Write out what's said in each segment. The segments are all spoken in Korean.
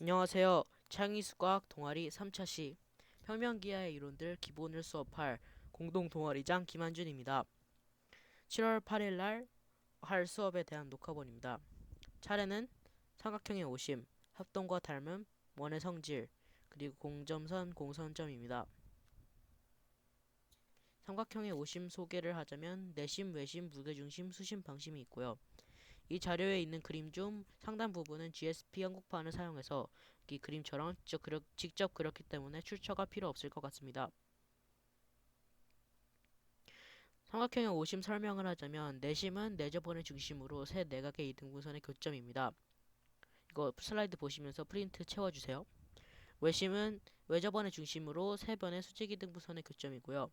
안녕하세요. 창의수과학 동아리 3차 시 평면기하의 이론들 기본을 수업할 공동 동아리장 김한준입니다. 7월 8일 날 할 수업에 대한 녹화본입니다. 차례는 삼각형의 오심, 합동과 닮음, 원의 성질, 그리고 공점선, 공선점입니다. 삼각형의 오심 소개를 하자면 내심, 외심, 무게중심, 수심, 방심이 있고요. 이 자료에 있는 그림 중 상단 부분은 GSP 한국판을 사용해서 이 그림처럼 직접 그렸기 때문에 출처가 필요 없을 것 같습니다. 삼각형의 오심 설명을 하자면 내심은 내접원의 중심으로 세 내각의 이등분선의 교점입니다. 이거 슬라이드 보시면서 프린트 채워주세요. 외심은 외접원의 중심으로 세 변의 수직 이등분선의 교점이고요.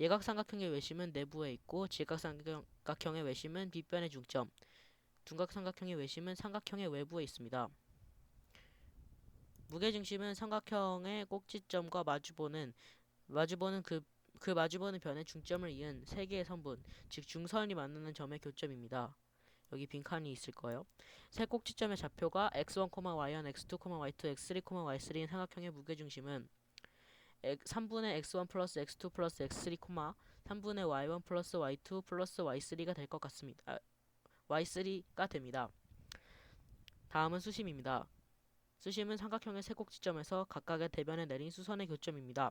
예각삼각형의 외심은 내부에 있고 직각삼각형의 외심은 빗변의 중점, 둔각삼각형의 외심은 삼각형의 외부에 있습니다. 무게중심은 삼각형의 꼭지점과 마주보는 그 마주보는 변의 중점을 이은 세 개의 선분, 즉 중선이 만나는 점의 교점입니다. 여기 빈칸이 있을 거예요. 세 꼭지점의 좌표가 x1, y1, x2, y2, x3, y3인 삼각형의 무게중심은 3분의 x1 플러스 x2 플러스 x3, 3분의 y1 플러스 y2 플러스 y3가 될 것 같습니다. y3가 됩니다. 다음은 수심입니다. 수심은 삼각형의 세 꼭지점에서 각각의 대변에 내린 수선의 교점입니다.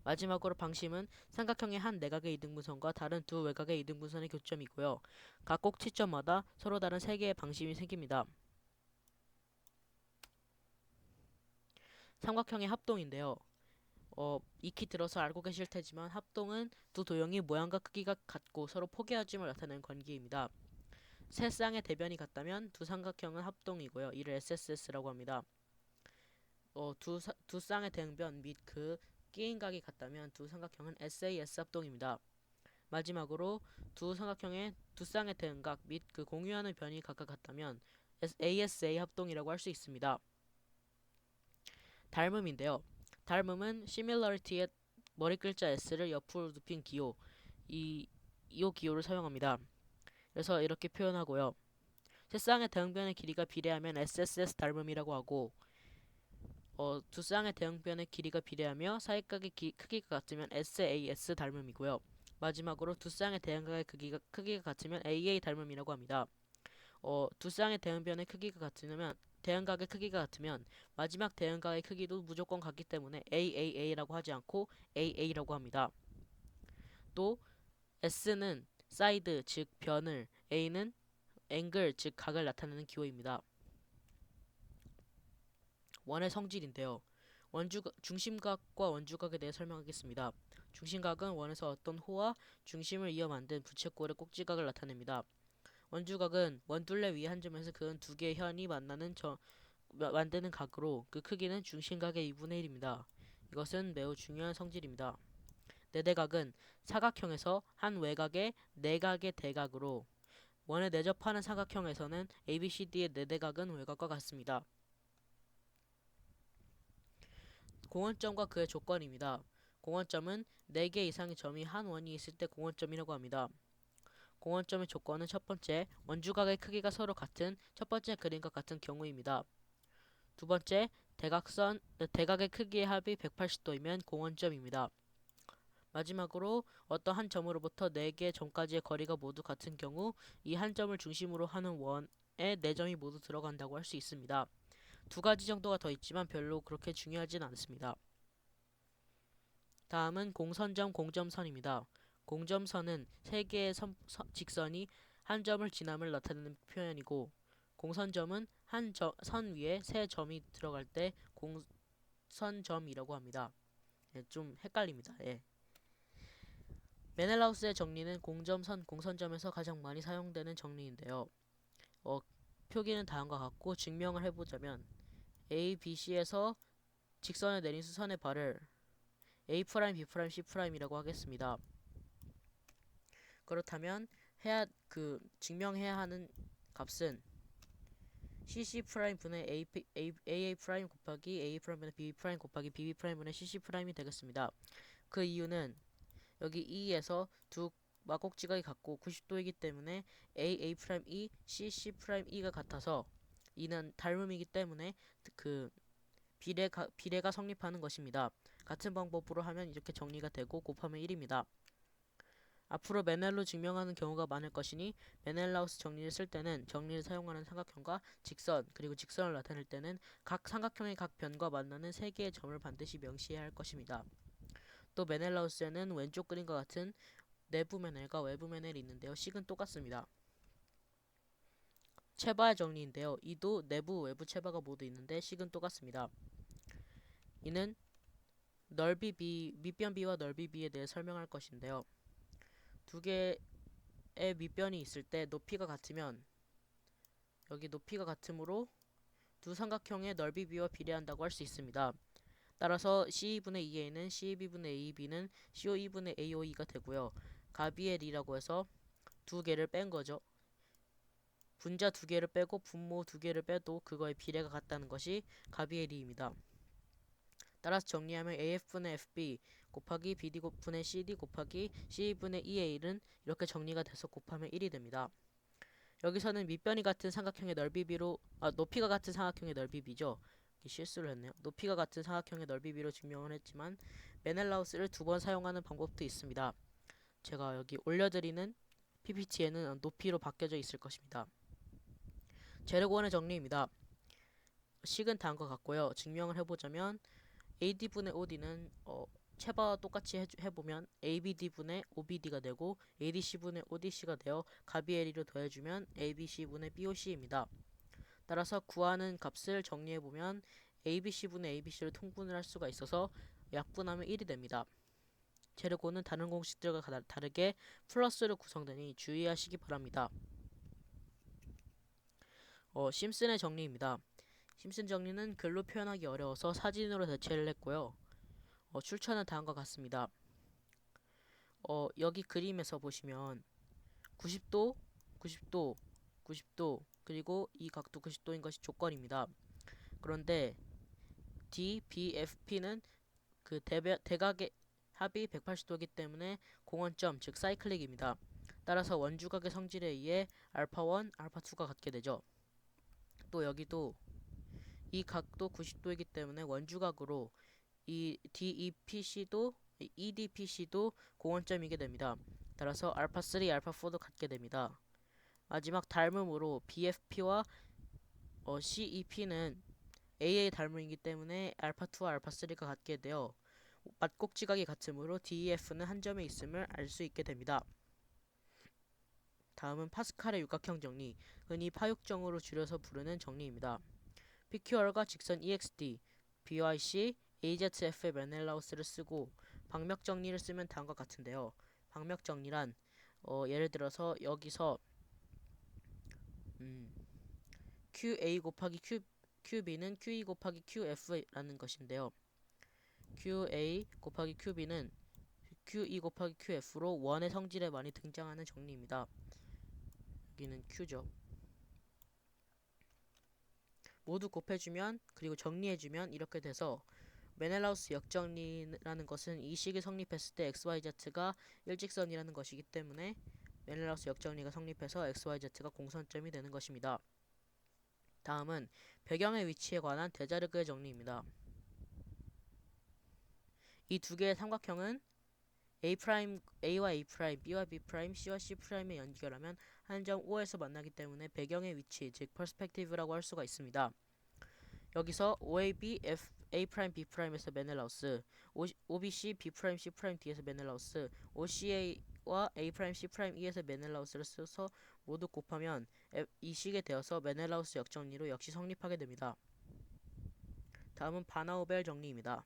마지막으로 방심은 삼각형의 한 내각의 이등분선과 다른 두 외곽의 이등분선의 교점이고요. 각 꼭지점마다 서로 다른 세 개의 방심이 생깁니다. 삼각형의 합동인데요. 익히 들어서 알고 계실 테지만 합동은 두 도형이 모양과 크기가 같고 서로 포개어짐을 나타내는 관계입니다. 세 쌍의 대변이 같다면 두 삼각형은 합동이고요. 이를 SSS라고 합니다. 두 쌍의 대응변 및 그 끼인각이 같다면 두 삼각형은 SAS 합동입니다. 마지막으로 두 삼각형의 두 쌍의 대응각 및 그 공유하는 변이 각각 같다면 ASA 합동이라고 할 수 있습니다. 닮음인데요. 닮음은 similarity의 머리 글자 S를 옆으로 눕힌 기호, 이 기호를 사용합니다. 그래서 이렇게 표현하고요. 세 쌍의 대응변의 길이가 비례하면 SSS 닮음이라고 하고 두 쌍의 대응변의 길이가 비례하며 사이각의 크기가 같으면 SAS 닮음이고요. 마지막으로 두 쌍의 대응각의 크기가 같으면 AA 닮음이라고 합니다. 두 쌍의 대응변의 크기가 같으면 대응각의 크기가 같으면 마지막 대응각의 크기도 무조건 같기 때문에 AAA라고 하지 않고 AA라고 합니다. 또 S는 사이드 즉 변을, A는 앵글 즉 각을 나타내는 기호입니다. 원의 성질인데요. 중심각과 원주각에 대해 설명하겠습니다. 중심각은 원에서 어떤 호와 중심을 이어 만든 부채꼴의 꼭지각을 나타냅니다. 원주각은 원둘레 위의 한 점에서 그은 두 개의 현이 만드는 각으로 그 크기는 중심각의 2분의 1입니다. 이것은 매우 중요한 성질입니다. 내대각은 사각형에서 한 외곽의 내각의 대각으로 원에 내접하는 사각형에서는 ABCD의 내대각은 외곽과 같습니다. 공원점과 그의 조건입니다. 공원점은 4개 이상의 점이 한 원이 있을 때 공원점이라고 합니다. 공원점의 조건은 첫 번째, 원주각의 크기가 서로 같은 첫 번째 그림과 같은 경우입니다. 두 번째, 대각의 크기의 합이 180도이면 공원점입니다. 마지막으로 어떤 한 점으로부터 4개 점까지의 거리가 모두 같은 경우 이 한 점을 중심으로 하는 원에 4점이 모두 들어간다고 할 수 있습니다. 두 가지 정도가 더 있지만 별로 그렇게 중요하진 않습니다. 다음은 공선점, 공점선입니다. 공점선은 세 개의 직선이 한 점을 지남을 나타내는 표현이고 공선점은 선 위에 세 점이 들어갈 때 공선점이라고 합니다. 예, 좀 헷갈립니다. 예. 메넬라우스의 정리는 공점선, 공선점에서 가장 많이 사용되는 정리인데요. 표기는 다음과 같고 증명을 해보자면 A, B, C에서 직선을 내린 수선의 발을 A', B', C'이라고 하겠습니다. 그렇다면 증명해야 하는 값은 CC' 분의 AA' 곱하기 A' 분의 BB' 곱하기 BB' 분의 CC'이 되겠습니다. 그 이유는 여기 E에서 두 막꼭지각이 같고 90도이기 때문에 AA', CC'E가 같아서 이는 닮음이기 때문에 그 비례가 성립하는 것입니다. 같은 방법으로 하면 이렇게 정리가 되고 곱하면 1입니다. 앞으로 메넬로 증명하는 경우가 많을 것이니 메넬라우스 정리를 쓸 때는 정리를 사용하는 삼각형과 직선 그리고 직선을 나타낼 때는 각 삼각형의 각 변과 만나는 세 개의 점을 반드시 명시해야 할 것입니다. 또 메넬라우스에는 왼쪽 그림과 같은 내부 메넬과 외부 메넬이 있는데요. 식은 똑같습니다. 체바의 정리인데요. 이도 내부 외부 체바가 모두 있는데 식은 똑같습니다. 이는 넓이 B, 밑변 B와 넓이 B에 대해 설명할 것인데요. 두 개의 밑변이 있을 때 높이가 같으면 여기 높이가 같으므로 두 삼각형의 넓이 B와 비례한다고 할 수 있습니다. 따라서 C2분의 2A는 C2분의 AB는 CO2분의 AOE가 되고요. 가비엘이라고 해서 두 개를 뺀 거죠. 분자 두 개를 빼고 분모 두 개를 빼도 그거의 비례가 같다는 것이 가비엘이입니다. 따라서 정리하면 AF분의 FB 곱하기 BD분의 CD 곱하기 C2분의 EA는 이렇게 정리가 돼서 곱하면 1이 됩니다. 여기서는 밑변이 같은 삼각형의 넓이 B로 높이가 같은 삼각형의 넓이 B죠. 실수를 했네요. 높이가 같은 삼각형의 넓이 B로 증명을 했지만 메넬라우스를 두 번 사용하는 방법도 있습니다. 제가 여기 올려드리는 PPT에는 높이로 바뀌어져 있을 것입니다. 재료구원의 정리입니다. 식은 다음과 같고요. 증명을 해보자면 AD분의 OD는 체바와 똑같이 해보면 ABD분의 OBD가 되고 ADC분의 ODC가 되어 가비에리로 더해주면 ABC분의 BOC입니다. 따라서 구하는 값을 정리해보면 ABC분의 ABC를 통분을 할 수가 있어서 약분하면 1이 됩니다. 재료고는 다른 공식들과 다르게 플러스로 구성되니 주의하시기 바랍니다. 심슨의 정리입니다. 심슨 정리는 글로 표현하기 어려워서 사진으로 대체를 했고요. 출처는 다음과 같습니다. 여기 그림에서 보시면 90도, 90도, 90도 그리고 이 각도 90도인 것이 조건입니다. 그런데 D, B, F, P는 그 대각의 합이 180도이기 때문에 공원점 즉 사이클릭입니다. 따라서 원주각의 성질에 의해 알파1, 알파2가 같게 되죠. 또 여기도 이 각도 90도이기 때문에 원주각으로 이 DEPC도 EDPC도 공원점이게 됩니다. 따라서 알파3, 알파4도 같게 됩니다. 마지막 닮음으로 BFP와 CEP는 A의 닮음이기 때문에 알파2와 알파3가 같게 되어 맞꼭지각이 같으므로 DEF는 한 점에 있음을 알 수 있게 됩니다. 다음은 파스칼의 육각형 정리, 흔히 파육정으로 줄여서 부르는 정리입니다. PQR과 직선 EXD, BYC, AZF의 메넬라우스를 쓰고 방역 정리를 쓰면 다음과 같은데요. 방역 정리란 예를 들어서 여기서 QA 곱하기 QB는 QE 곱하기 QF라는 것인데요. QA 곱하기 QB는 QE 곱하기 QF로 원의 성질에 많이 등장하는 정리입니다. 여기는 Q죠. 모두 곱해주면 그리고 정리해주면 이렇게 돼서 메넬라우스 역정리라는 것은 이 식이 성립했을 때 XYZ가 일직선이라는 것이기 때문에 메넬라우스 역정리가 성립해서 XYZ가 공선점이 되는 것입니다. 다음은 배경의 위치에 관한 데자르그의 정리입니다. 이 두 개의 삼각형은 A와 A', B와 B', C와 C'에 연결하면 한 점 O에서 만나기 때문에 배경의 위치, 즉 퍼스펙티브라고 할 수가 있습니다. 여기서 OAB, A', B'에서 메넬라우스, OBC, B', C' D에서 메넬라우스, OCA와 A', C'E에서 메넬라우스를 써서 모두 곱하면 이 식에 되어서 메넬라우스 역정리로 역시 성립하게 됩니다. 다음은 바나우벨 정리입니다.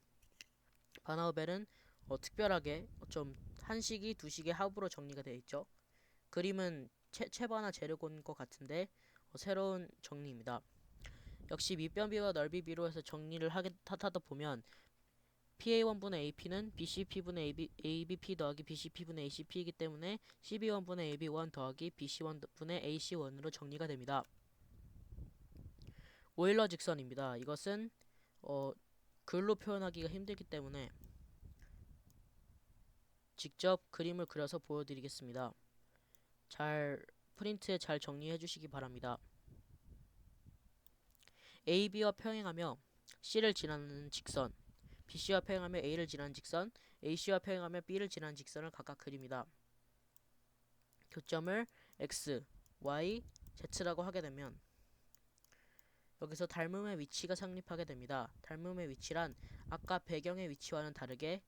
바나우벨은 특별하게 좀 한 식이 두 식의 합으로 정리가 되어 있죠. 그림은 체바나 재료곤 것 같은데 새로운 정리입니다. 역시 밑변비와 넓이비로 해서 정리를 하다 보면 PA1분의 AP는 BCP분의 ABP 더하기 BCP분의 ACP이기 때문에 CB1분의 AB1 더하기 BC1분의 AC1으로 정리가 됩니다. 오일러 직선입니다. 이것은 글로 표현하기가 힘들기 때문에 직접 그림을 그려서 보여드리겠습니다. 프린트에 잘 정리해 주시기 바랍니다. AB와 평행하며 C를 지나는 직선, BC와 평행하며 A를 지나는 직선, AC와 평행하며 B를 지나는 직선을 각각 그립니다. 교점을 X, Y, Z라고 하게 되면 여기서 닮음의 위치가 성립하게 됩니다. 닮음의 위치란 아까 배경의 위치와는 다르게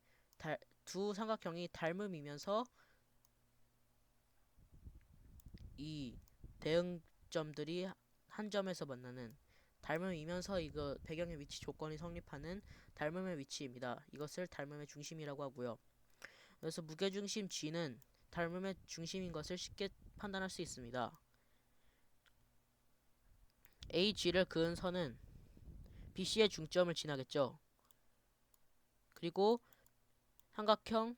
두 삼각형이 닮음이면서 이 대응점들이 한 점에서 만나는, 닮음이면서 이거 배경의 위치 조건이 성립하는 닮음의 위치입니다. 이것을 닮음의 중심이라고 하고요. 그래서 무게중심 G는 닮음의 중심인 것을 쉽게 판단할 수 있습니다. AG를 그은 선은 BC의 중점을 지나겠죠. 그리고 사각형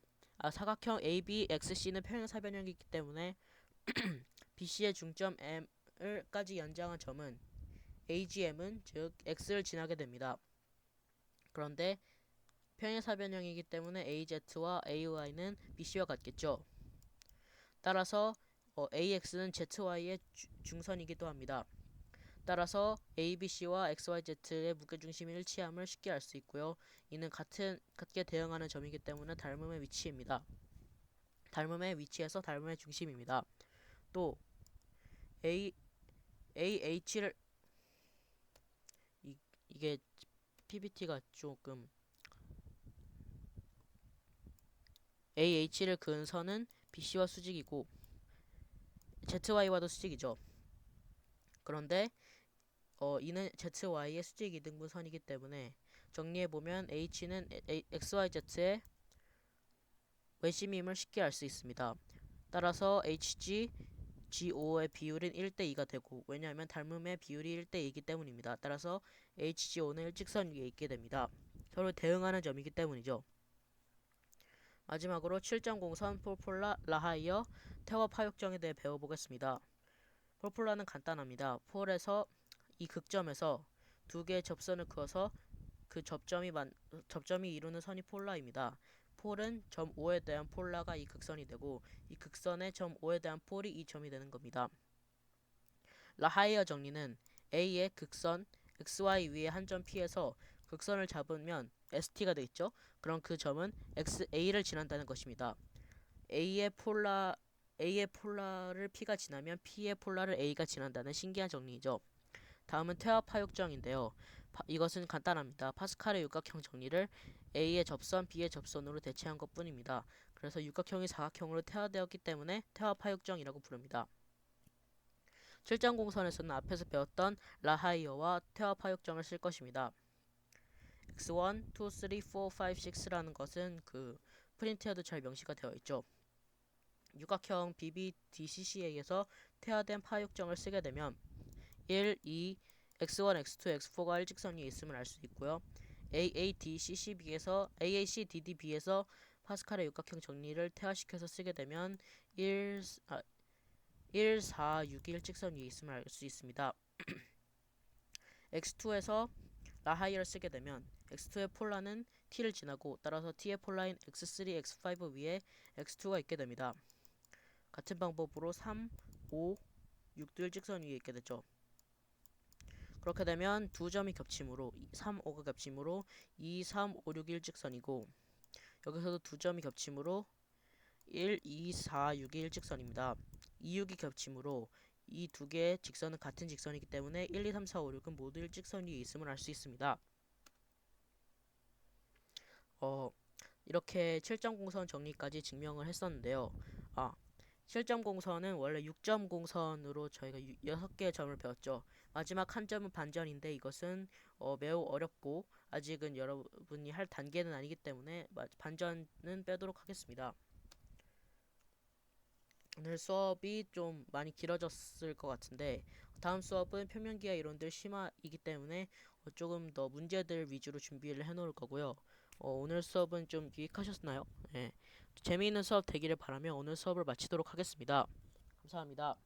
ABXC는 평행사변형이기 때문에 BC의 중점 M을까지 연장한 점은 AGM은 즉 X를 지나게 됩니다. 그런데 평행사변형이기 때문에 AZ와 AY는 BC와 같겠죠. 따라서 AX는 ZY의 중선이기도 합니다. 따라서 ABC와 XYZ의 무게중심이 일치함을 쉽게 알 수 있고요. 이는 같게 대응하는 점이기 때문에 닮음의 위치입니다. 닮음의 위치에서 닮음의 중심입니다. 또 AH를 이게 PPT가 조금 AH를 그은 선은 BC와 수직이고 ZY와도 수직이죠. 그런데 이는 ZY의 수직 이등분선이기 때문에 정리해보면 H는 XYZ의 외심임을 쉽게 알 수 있습니다. 따라서 HG, GO의 비율은 1대2가 되고, 왜냐하면 닮음의 비율이 1대2이기 때문입니다. 따라서 HGO는 일직선 위에 있게 됩니다. 서로 대응하는 점이기 때문이죠. 마지막으로 7.0선 폴폴라 라하이어 태워 파육정에 대해 배워보겠습니다. 폴폴라는 간단합니다. 폴에서 이 극점에서 두 개의 접선을 그어서 그 접점이 이루는 선이 폴라입니다. 폴은 점 O에 대한 폴라가 이 극선이 되고, 이 극선의 점 O에 대한 폴이 이 점이 되는 겁니다. 라하이어 정리는 A의 극선 XY 위에 한 점 P에서 극선을 잡으면 ST가 되겠죠. 그럼 그 점은 A를 지난다는 것입니다. A의 폴라를 P가 지나면 P의 폴라를 A가 지난다는 신기한 정리이죠. 다음은 태화 파육정인데요. 이것은 간단합니다. 파스칼의 육각형 정리를 A의 접선, B의 접선으로 대체한 것 뿐입니다. 그래서 육각형이 사각형으로 태화되었기 때문에 태화 파육정이라고 부릅니다. 7.0선에서는 앞에서 배웠던 라하이어와 태화 파육정을 쓸 것입니다. x1, 2, 3, 4, 5, 6라는 것은 그 프린트에도 잘 명시가 되어 있죠. 육각형 BBDCCA에서 태화된 파육정을 쓰게 되면 1, 2, x1, x2, x4가 일직선 위에 있음을 알 수 있고요. AACDDB에서 파스칼의 육각형 정리를 태화시켜서 쓰게 되면 1, 4, 6이 일직선 위에 있음을 알 수 있습니다. x2에서 라하이어를 쓰게 되면 x2의 폴라는 t를 지나고, 따라서 t의 폴라인 x3, x5 위에 x2가 있게 됩니다. 같은 방법으로 3, 5, 6도 일직선 위에 있게 되죠. 그렇게 되면 두 점이 겹침으로 3, 5가 겹침으로 2, 3, 5, 6이 일직선이고, 여기서도 두 점이 겹침으로 1, 2, 4, 6이 일직선입니다. 2, 6이 겹침으로 이 두 개의 직선은 같은 직선이기 때문에 1, 2, 3, 4, 5, 6은 모두 일직선 위에 있음을 알 수 있습니다. 이렇게 7.0선 정리까지 증명을 했었는데요. 7.0선은 원래 6.0선으로 저희가 6개의 점을 배웠죠. 마지막 한 점은 반전인데 이것은 매우 어렵고 아직은 여러분이 할 단계는 아니기 때문에 반전은 빼도록 하겠습니다. 오늘 수업이 좀 많이 길어졌을 것 같은데, 다음 수업은 평면기하 이론들 심화이기 때문에 조금 더 문제들 위주로 준비를 해놓을 거고요. 오늘 수업은 좀 유익하셨나요? 네. 재미있는 수업 되기를 바라며 오늘 수업을 마치도록 하겠습니다. 감사합니다.